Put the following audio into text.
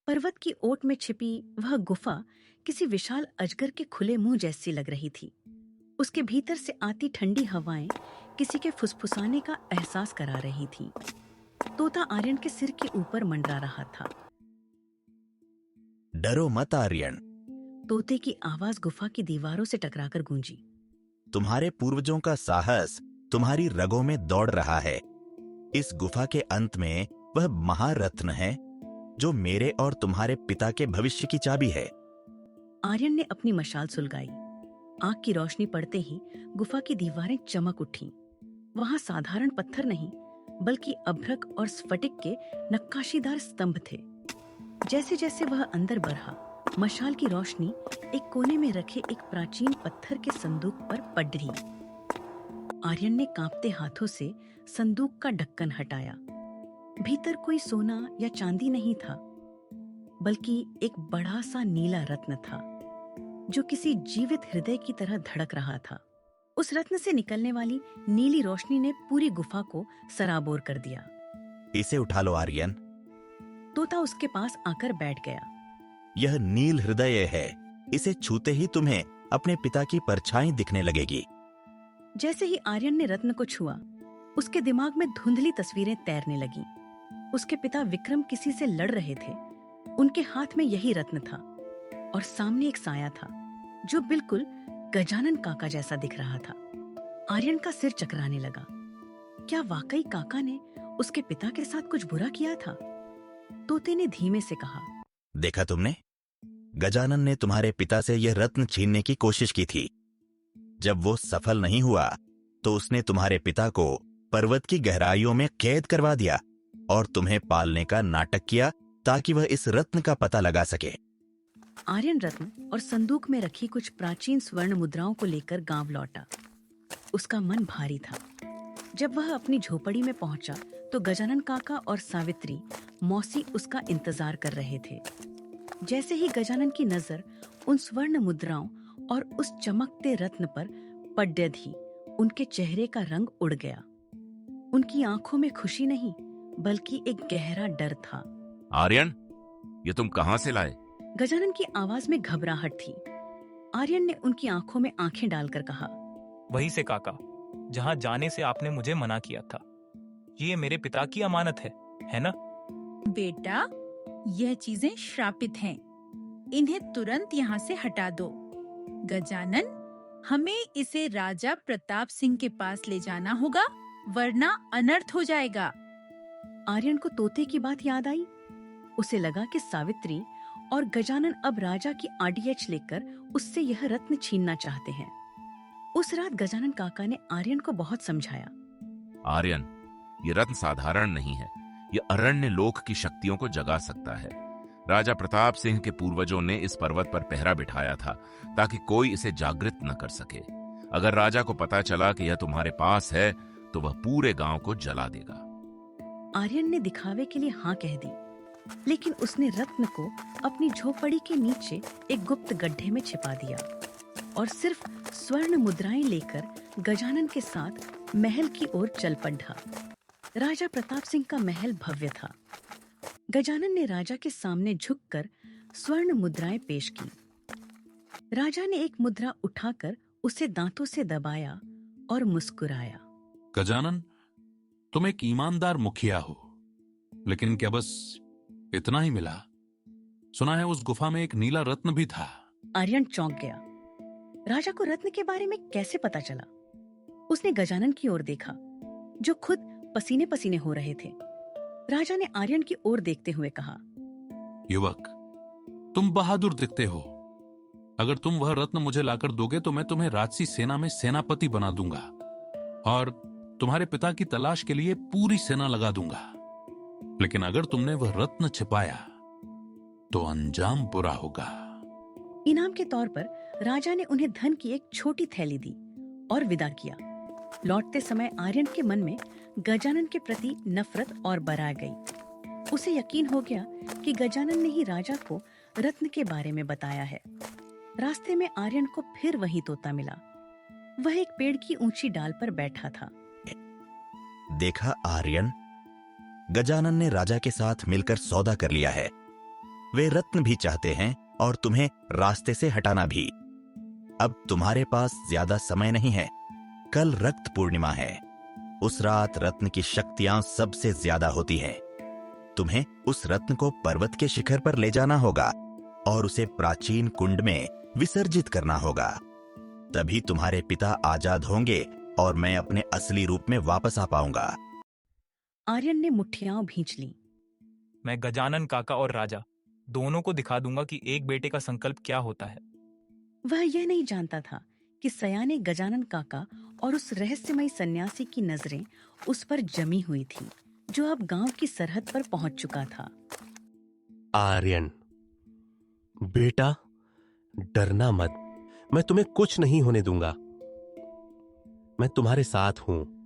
पर्वत की ओट में छिपी वह गुफा किसी विशाल अजगर के खुले मुंह जैसी लग रही थी। उसके भीतर से आती ठंडी हवाएं किसी के फुसफुसाने का एहसास करा रही थीं। तोता आर्यन के सिर के ऊपर मंडरा रहा था। डरो मत आर्यन, तोते की आवाज गुफा की दीवारों से टकराकर गूंजी। तुम्हारे पूर्वजों का साहस तुम्हारी रगों में दौड़ रहा है। इस गुफा के अंत में वह महारत्न है जो मेरे और तुम्हारे पिता के भविष्य की चाबी है। आर्यन ने अपनी मशाल सुलगाई। आग की रोशनी पड़ते ही गुफा की दीवारें चमक उठीं। वहां साधारण पत्थर नहीं बल्कि अभ्रक और स्फटिक के नक्काशीदार स्तंभ थे। जैसे जैसे वह अंदर बढ़ा, मशाल की रोशनी एक कोने में रखे एक प्राचीन पत्थर के संदूक पर पड़ रही। आर्यन ने कांपते हाथों से संदूक का ढक्कन हटाया। भीतर कोई सोना या चांदी नहीं था, बल्कि एक बड़ा सा नीला रत्न था जो किसी जीवित हृदय की तरह धड़क रहा था। उस रत्न से निकलने वाली नीली रोशनी ने पूरी गुफा को सराबोर कर दिया। इसे उठा लो आर्यन। तोता उसके पास आकर बैठ गया। यह नील हृदय है। इसे छूते ही तुम्हें अपने पिता की परछाई दिखने लगेगी। जैसे ही आर्यन ने रत्न को छुआ, उसके दिमाग में धुंधली तस्वीरें तैरने लगीं। उसके पिता विक्रम किसी से लड़ रहे थे। उनके हाथ में यही रत्न था और सामने एक साया था जो बिल्कुल गजानन काका जैसा दिख रहा था। आर्यन का सिर चकराने लगा। क्या वाकई काका ने उसके पिता के साथ कुछ बुरा किया था? तोते ने धीमे से कहा, देखा तुमने? गजानन ने तुम्हारे पिता से यह रत्न छीनने की कोशिश की थी। जब वो सफल नहीं हुआ तो उसने तुम्हारे पिता को पर्वत की गहराइयों में कैद करवा दिया और तुम्हें पालने का नाटक किया ताकि वह इस रत्न का पता लगा सके। आर्यन रत्न और संदूक में रखी कुछ प्राचीन स्वर्ण मुद्राओं को लेकर गांव लौटा। उसका मन भारी था। जब वह अपनी झोपड़ी में पहुंचा तो गजानन काका और सावित्री मौसी उसका इंतजार कर रहे थे। जैसे ही गजानन की नजर उन स्वर्ण मुद्राओं और उस चमकते रत्न पर पड़ थी, उनके चेहरे का रंग उड़ गया। उनकी आंखों में खुशी नहीं बल्कि एक गहरा डर था। आर्यन, ये तुम कहां से लाए? गजानन की आवाज में घबराहट थी। आर्यन ने उनकी आंखों में आंखें डालकर कहा, वहीं से काका, जहां जाने से आपने मुझे मना किया था। ये मेरे पिता की अमानत है ना? बेटा, यह चीजें श्रापित हैं। इन्हें तुरंत यहाँ से हटा दो। गजानन, हमें इसे राजा प्रताप सिंह के पास ले जाना होगा, वरना अनर्थ हो जाएगा। आर्यन को तोते की बात याद आई। उसे लगा कि सावित्री और गजानन अब राजा की आड़ियच लेकर उससे यह रत्न छीनना चाहते हैं। उस रात गजानन काका ने आर्यन को बहुत समझाया। आर्यन, ये रत्न साधारण नहीं है। ये अरण्य लोक की शक्तियों को जगा सकता है। राजा प्रताप सिंह के पूर्वजों ने इस पर्वत पर पहरा बिठाया था ताकि कोई इसे जागृत न कर सके। अगर राजा को पता चला कि यह तुम्हारे पास है तो वह पूरे गांव को जला देगा। आर्यन ने दिखावे के लिए हाँ कह दी, लेकिन उसने रत्न को अपनी झोपड़ी के नीचे एक गुप्त गड्ढे में छिपा दिया और सिर्फ स्वर्ण मुद्राएं लेकर गजानन के साथ महल की ओर चल पड़ा। राजा प्रताप सिंह का महल भव्य था। गजानन ने राजा के सामने झुककर स्वर्ण मुद्राएं पेश की। राजा ने एक मुद्रा उठाकर उसे दांतों से दबाया और मुस्कुराया। गजानन, तुम एक ईमानदार मुखिया हो, लेकिन क्या बस इतना ही मिला? सुना है उस गुफा में एक नीला रत्न भी था। आर्यन चौंक गया। राजा को रत्न के बारे में कैसे पता चला? उसने गजानन की ओर देखा, जो खुद पसीने पसीने हो रहे थे। राजा ने आर्यन की ओर देखते हुए कहा, युवक, तुम बहादुर दिखते हो। अगर तुम वह रत्न मुझे लाकर दोगे तो मैं तुम्हें राजसी सेना में सेनापति बना दूंगा और तुम्हारे पिता की तलाश के लिए पूरी सेना लगा दूंगा। लेकिन अगर तुमने वह रत्न छिपाया तो अंजाम बुरा होगा। इनाम के तौर पर राजा ने उन्हें धन की एक छोटी थैली दी और विदा किया। लौटते समय आर्यन के मन में गजानन के प्रति नफरत और बढ़ा गई। उसे यकीन हो गया कि गजानन ने ही राजा को रत्न के बारे में बताया है। रास्ते में आर्यन को फिर वही तोता मिला। वह एक पेड़ की ऊंची डाल पर बैठा था। देखा आर्यन, गजानन ने राजा के साथ मिलकर सौदा कर लिया है। वे रत्न भी चाहते हैं और तुम्हें रास्ते से हटाना भी। अब तुम्हारे पास ज्यादा समय नहीं है। कल रक्त पूर्णिमा है। उस रात रत्न की शक्तियां सबसे ज्यादा होती हैं। तुम्हें उस रत्न को पर्वत के शिखर पर ले जाना होगा और उसे प्राचीन कुंड में विसर्जित करना होगा। तभी तुम्हारे पिता आजाद होंगे और मैं अपने असली रूप में वापस आ पाऊंगा। आर्यन ने मुट्ठियां भींच ली। मैं गजानन काका और राजा दोनों को दिखा दूंगा कि एक बेटे का संकल्प क्या होता है। वह यह नहीं जानता था कि सयाने गजानन काका और उस रहस्यमयी सन्यासी की नजरें उस पर जमी हुई थी, जो अब गांव की सरहद पर पहुंच चुका था। आर्यन बेटा, डरना मत। मैं तुम्हें कुछ नहीं होने दूंगा। मैं तुम्हारे साथ हूं।